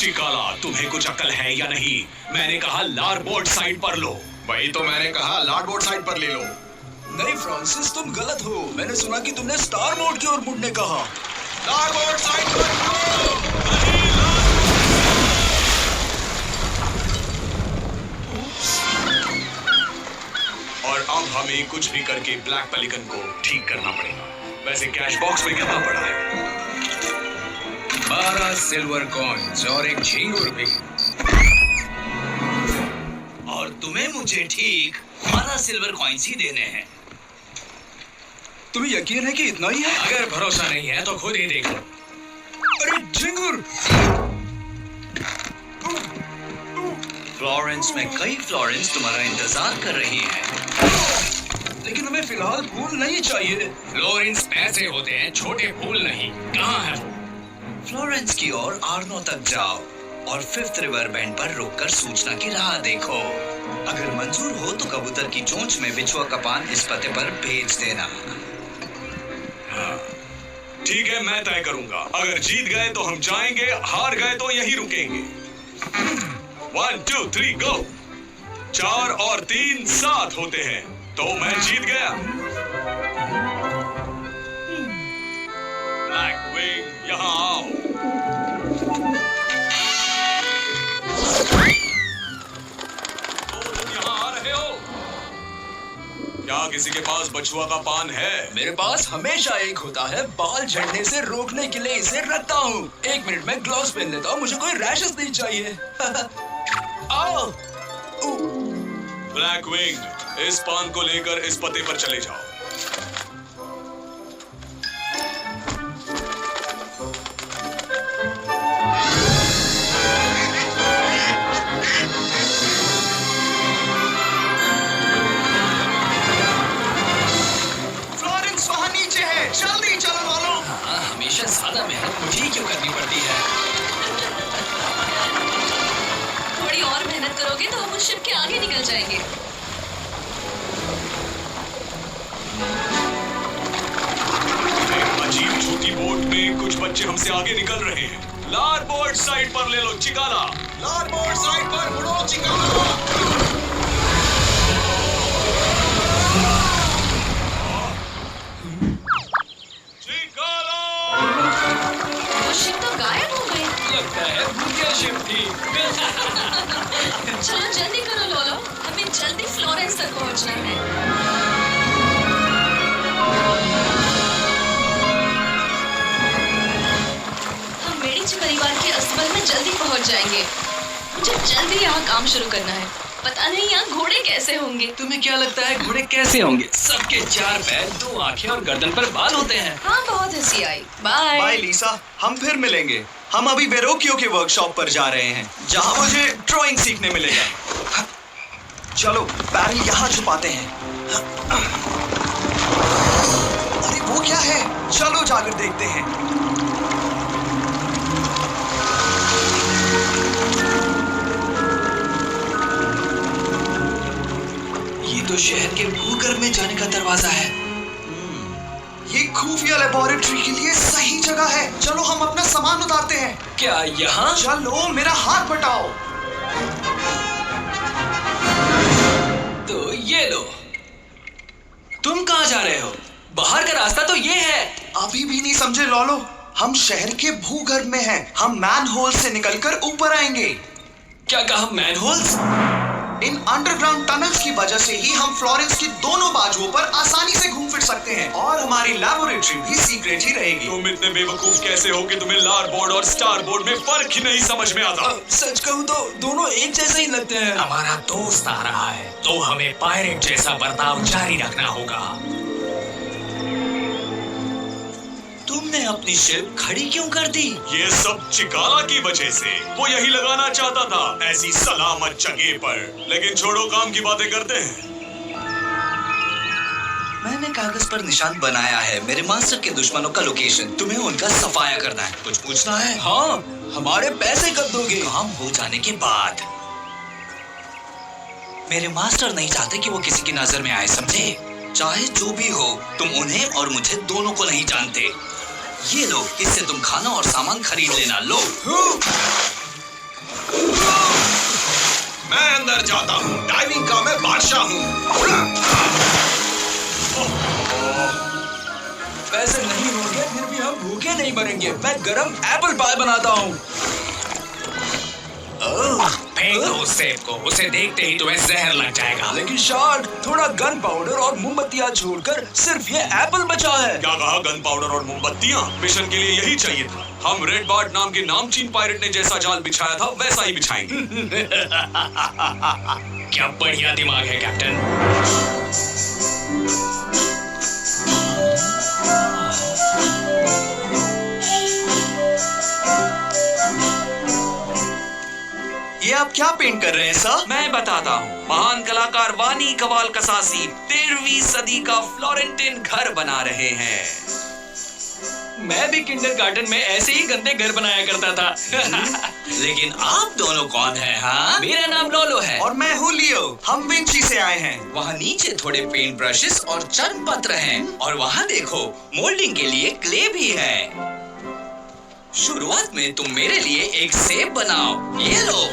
चिकाला, तुम्हें कुछ अक्ल है या नहीं? मैंने कहा लारबोर्ड साइड पर लो। वही तो मैंने कहा, लारबोर्ड साइड पर ले लो। नहीं फ्रांसिस, तुम गलत हो। मैंने सुना कि तुमने स्टार बोर्ड की ओर मुड़ने कहा। लारबोर्ड साइड पर और अब हमें कुछ भी करके ब्लैक पेलिकन को ठीक करना पड़ेगा। वैसे कैश बॉक्स में कितना पड़ा है? 12 सिल्वर कॉइन्स और एक झींगुर भी। और तुम्हें मुझे ठीक 12 सिल्वर कॉइन्स ही देने हैं। तुम्हें यकीन है कि इतना ही है? अगर भरोसा नहीं है तो खुद ही देख लो। अरे झिंगुर! फ्लोरेंस में कई फ्लोरेंस तुम्हारा इंतजार कर रही हैं। लेकिन हमें फिलहाल फूल नहीं चाहिए। फ्लोरेंस पैसे होते हैं, छोटे फूल नहीं। कहाँ है वो? फ्लोरेंस की ओर आर्नो तक जाओ और 5th रिवर बैंड पर रुककर सूचना की राह देखो। अगर मंजूर हो तो कबूतर की चोंच में बिछुआ का पान इस पते पर भेज देना। ठीक है, मैं तय करूंगा। अगर जीत गए तो हम जाएंगे, हार गए तो यहीं रुकेंगे। 1 2 3 गो। 4 और 3 7 होते हैं, तो मैं जीत गया। ब्लैक विंग, यहाँ आओ। तो तुम यहाँ आ रहे हो? क्या किसी के पास बछुआ का पान है? मेरे पास हमेशा एक होता है। बाल झड़ने से रोकने के लिए इसे रखता हूँ। 1 मिनट में ग्लव्स पहन लेता हूँ, मुझे कोई रैशेस नहीं चाहिए। आओ। ब्लैक विंग, इस पान को लेकर इस पते पर चले जाओ। फ्लोरेंस वहाँ नीचे है, जल्दी चलो वालों। हाँ, हमेशा ज्यादा मेहनत मुझे ही क्यों करनी पड़ती है? थोड़ी और मेहनत करोगे तो हम उस शिप के आगे निकल जाएंगे। एक अजीब छोटी बोट में कुछ बच्चे हमसे आगे निकल रहे हैं। लारबोर्ड साइड पर ले लो चिकाला। लारबोर्ड साइड पर मुड़ो चिकाला। चिकाला! वो शिप तो गायब हो गई। लगता है भूतिया शिप थी। चलो जल्दी करो लोलो, हमें जल्दी फ्लोरेंस तक पहुंचना है। हम मेडिची परिवार के अस्तबल में जल्दी पहुंच जाएंगे। मुझे जल्दी यहाँ काम शुरू करना है। पता नहीं यहाँ घोड़े कैसे होंगे। तुम्हें क्या लगता है घोड़े कैसे होंगे? सबके 4 पैर, 2 आंखें और गर्दन पर बाल होते हैं। हाँ, बहुत हंसी आई। बाय। बाय लीसा, हम फिर मिलेंगे। हम अभी वेरोकियो के वर्कशॉप पर जा रहे हैं, जहाँ मुझे ड्राइंग सीखने मिलेगा। चलो बैरल यहाँ छुपाते हैं। अरे वो क्या है? चलो जाकर देखते हैं। ये तो शहर के भूगर्भ में जाने का दरवाजा है। ये खुफिया लेबोरेटरी के लिए सही जगह है। चलो हम अपना सामान उतारते हैं। क्या यहाँ? चलो मेरा हाथ बटाओ। तो ये लो। तुम कहाँ जा रहे हो? बाहर का रास्ता तो ये है। अभी भी नहीं समझे लॉलो? हम शहर के भूगर्भ में हैं। हम मैनहोल से निकलकर ऊपर आएंगे। क्या कहा, मैनहोल्स? इन अंडरग्राउंड टनल्स की वजह से ही हम फ्लोरेंस की दोनों बाजुओं पर आसानी से घूम फिर सकते हैं, और हमारी लैबोरेटरी भी सीक्रेट ही रहेगी। तुम इतने बेवकूफ कैसे हो कि तुम्हें लारबोर्ड और स्टारबोर्ड में फर्क ही नहीं समझ में आता? सच कहूँ तो दोनों एक जैसे ही लगते हैं। हमारा दोस्त आ रहा है, तो हमें पायरेट जैसा बर्ताव जारी रखना होगा। तुमने अपनी शिप खड़ी क्यों कर दी? ये सब चिकाला की वजह से। वो यही लगाना चाहता था, ऐसी सलामत जगह पर। लेकिन छोड़ो, काम की बातें करते हैं। मैंने कागज पर निशान बनाया है, मेरे मास्टर के दुश्मनों का लोकेशन। तुम्हें उनका सफाया करना है। कुछ पूछना है? हाँ, हमारे पैसे कब दोगे? काम हो जाने के बाद। मेरे मास्टर नहीं चाहते कि वो किसी की नजर में आए, समझे? चाहे जो भी हो, तुम उन्हें और मुझे दोनों को नहीं जानते। ये लो, इससे तुम खाना और सामान खरीद लेना। लो। कर जाता हूँ। डाइविंग का मैं बादशाह हूँ। पैसे नहीं होंगे फिर भी हम भूखे नहीं मरेंगे। मैं गरम एप्पल पाई बनाता हूँ। फेंक दो उस सेब को, उसे देखते ही तुम्हें जहर लग जाएगा। लेकिन शार्क, थोड़ा गन पाउडर और मोमबत्तियाँ छोड़कर सिर्फ ये एप्पल बचा है। क्या कहा? गन पाउडर और मोमबत्तियां? मिशन के लिए यही चाहिए था। हम रेड बार्ट नाम के नामचीन पायरेट ने जैसा जाल बिछाया था वैसा ही बिछाएंगे। क्या बढ़िया दिमाग है कैप्टन। ये आप क्या पेंट कर रहे हैं सर? मैं बताता हूँ। महान कलाकार वानी कवाल कसासी 13वीं सदी का फ्लोरेंटाइन घर बना रहे हैं। मैं भी किंडरगार्टन में ऐसे ही गंदे घर बनाया करता था। लेकिन आप दोनों कौन हैं? हाँ, मेरा नाम लोलो है। और मैं हूँ लियो। हम विंची से आए हैं। वहाँ नीचे थोड़े पेंट ब्रशेस और चंद पत्र हैं। और वहाँ देखो, मोल्डिंग के लिए क्ले भी है। शुरुआत में तुम मेरे लिए एक सेब बनाओ। ये लो।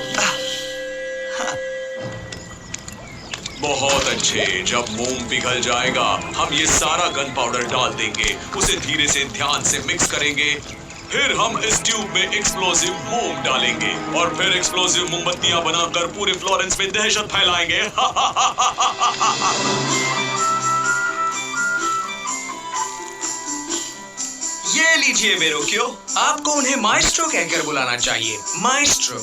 बहुत अच्छे। जब मोम पिघल जाएगा हम ये सारा गन पाउडर डाल देंगे, उसे धीरे से ध्यान से मिक्स करेंगे। फिर हम इस ट्यूब में एक्सप्लोसिव मोम डालेंगे और फिर एक्सप्लोसिव मोमबत्तियां बनाकर पूरे फ्लोरेंस में दहशत फैलाएंगे। ये लीजिए वेरोक्यो। आपको उन्हें माइस्ट्रो कहकर बुलाना चाहिए। माइस्ट्रो।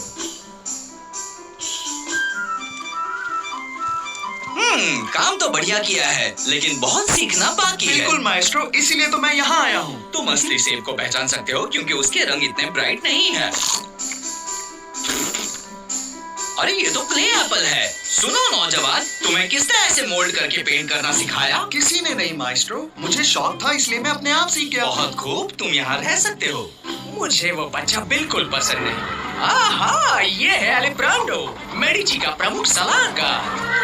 काम तो बढ़िया किया है, लेकिन बहुत सीखना बाकी है। बिल्कुल माइस्ट्रो, इसीलिए तो मैं यहाँ आया हूँ। तुम असली सेब को पहचान सकते हो क्योंकि उसके रंग इतने ब्राइट नहीं है। अरे ये तो क्ले एप्पल है। सुनो नौजवान, तुम्हें किसने ऐसे मोल्ड करके पेंट करना सिखाया? किसी ने नहीं माइस्ट्रो, मुझे शौक था इसलिए मैं अपने आप सीख गया। बहुत खूब, तुम यहाँ रह सकते हो। मुझे वो बच्चा बिल्कुल पसंद नहीं। आहा, ये है अलेब्रांडो, मेडिची का प्रमुख सलाहकार।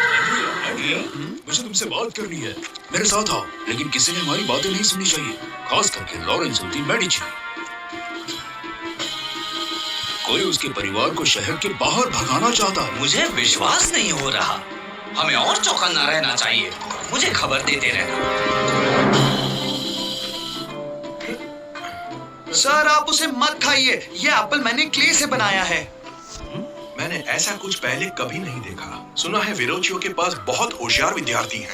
मुझे तुमसे बात करनी है। मेरे साथ आओ। लेकिन किसी ने हमारी बातें नहीं सुननी चाहिए, खास करके लॉरेंसो दी मेडिची। कोई उसके परिवार को शहर के बाहर भगाना चाहता है। मुझे विश्वास नहीं हो रहा। हमें और चौकन्ना रहना चाहिए। मुझे खबर देते रहना। सर आप उसे मत खाइए। ये एप्पल मैंने क्ले से बनाया है। मैंने ऐसा कुछ पहले कभी नहीं देखा। सुना है वेरोचियो के पास बहुत होशियार विद्यार्थी हैं।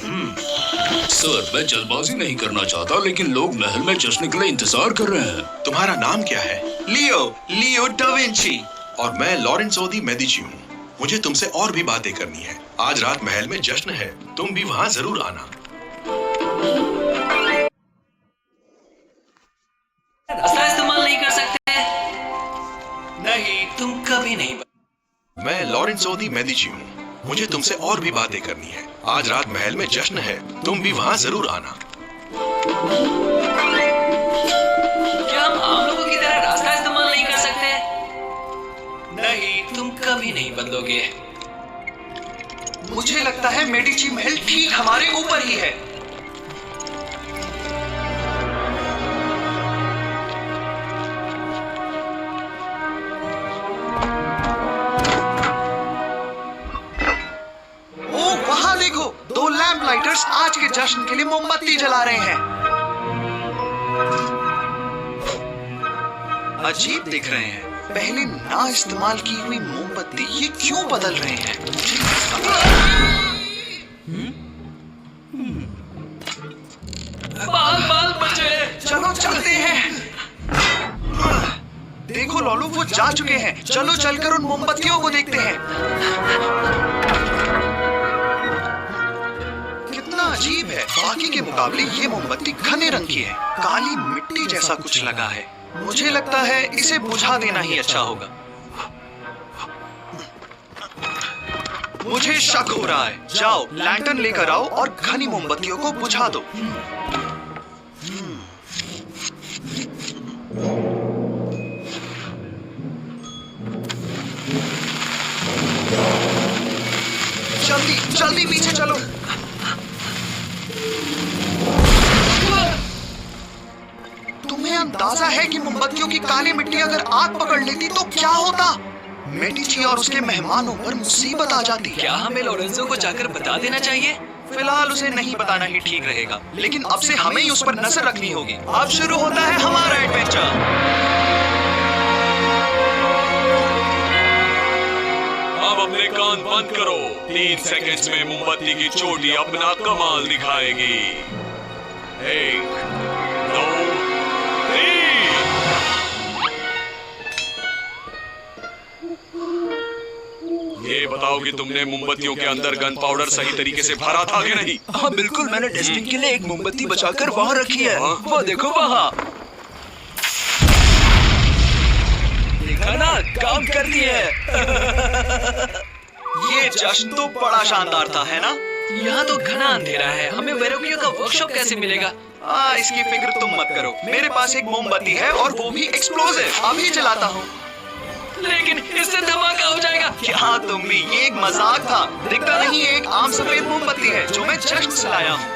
सर, मैं जल्दबाजी नहीं करना चाहता, लेकिन लोग महल में जश्न के लिए इंतजार कर रहे हैं। तुम्हारा नाम क्या है? लियो डा विंची। और मैं लॉरेंसो दी मेडिची हूँ। मुझे तुमसे और भी बातें करनी है। आज रात महल में जश्न है, तुम भी वहाँ जरूर आना। रास्ता इस्तेमाल नहीं कर सकते? नहीं। तुम कभी नहीं। मैं लॉरेंसो दी मेडिची हूँ। मुझे तुमसे और भी बातें करनी है। आज रात महल में जश्न है, तुम भी वहाँ जरूर आना। क्या हम आम लोगों की तरह रास्ता इस्तेमाल नहीं कर सकते? नहीं। तुम कभी नहीं बदलोगे। मुझे लगता है मेडिची महल ठीक हमारे ऊपर ही है। दो लैंप लाइटर्स आज के जश्न के लिए मोमबत्ती जला रहे हैं। अजीब दिख रहे हैं। पहले ना इस्तेमाल की हुई मोमबत्ती ये क्यों बदल रहे हैं? बाल बचे। चलो चलते हैं। देखो लॉलू, वो जा चुके हैं। चलो चलकर उन मोमबत्तियों को देखते हैं। अजीब है, बाकी के मुकाबले ये मोमबत्ती घने रंग की है। काली मिट्टी जैसा कुछ लगा है। मुझे लगता है इसे बुझा देना ही अच्छा होगा। मुझे शक हो रहा है। जाओ लैंटर्न लेकर आओ और घनी मोमबत्तियों को बुझा दो। जल्दी जल्दी पीछे चलो। तुम्हें अंदाजा है कि मोमबत्तियों की काली मिट्टी अगर आग पकड़ लेती तो क्या होता? मेडिची और उसके मेहमानों पर मुसीबत आ जाती। क्या हमें लोरेंजो को जाकर बता देना चाहिए? फिलहाल उसे नहीं बताना ही ठीक रहेगा, लेकिन अब से हमें ही उस पर नजर रखनी होगी। अब शुरू होता है हमारा एडवेंचर। अब अपने कान बंद करो। 3 सेकंड्स में मोमबत्ती की चोटी अपना कमाल दिखाएगी। 1, 2, 3। ये बताओ कि तुमने मोमबत्तियों के अंदर गन पाउडर सही तरीके से भरा था कि नहीं? हाँ बिल्कुल, मैंने टेस्टिंग के लिए एक मोमबत्ती बचाकर वहाँ रखी है। वो देखो वहाँ। देखा ना, काम करती है। ये जश्न तो बड़ा शानदार था, है ना? यहाँ तो घना अंधेरा है, हमें वेरोकियो का वर्कशॉप कैसे मिलेगा? इसकी फिक्र तुम मत करो। मेरे पास एक मोमबत्ती है और वो भी एक्सप्लोसिव। अभी जलाता हूँ। लेकिन इससे धमाका हो जाएगा। क्या तुम भी? ये एक मजाक था। दिखता नहीं, एक आम सफेद मोमबत्ती है जो मैं जश्न से लाया हूँ।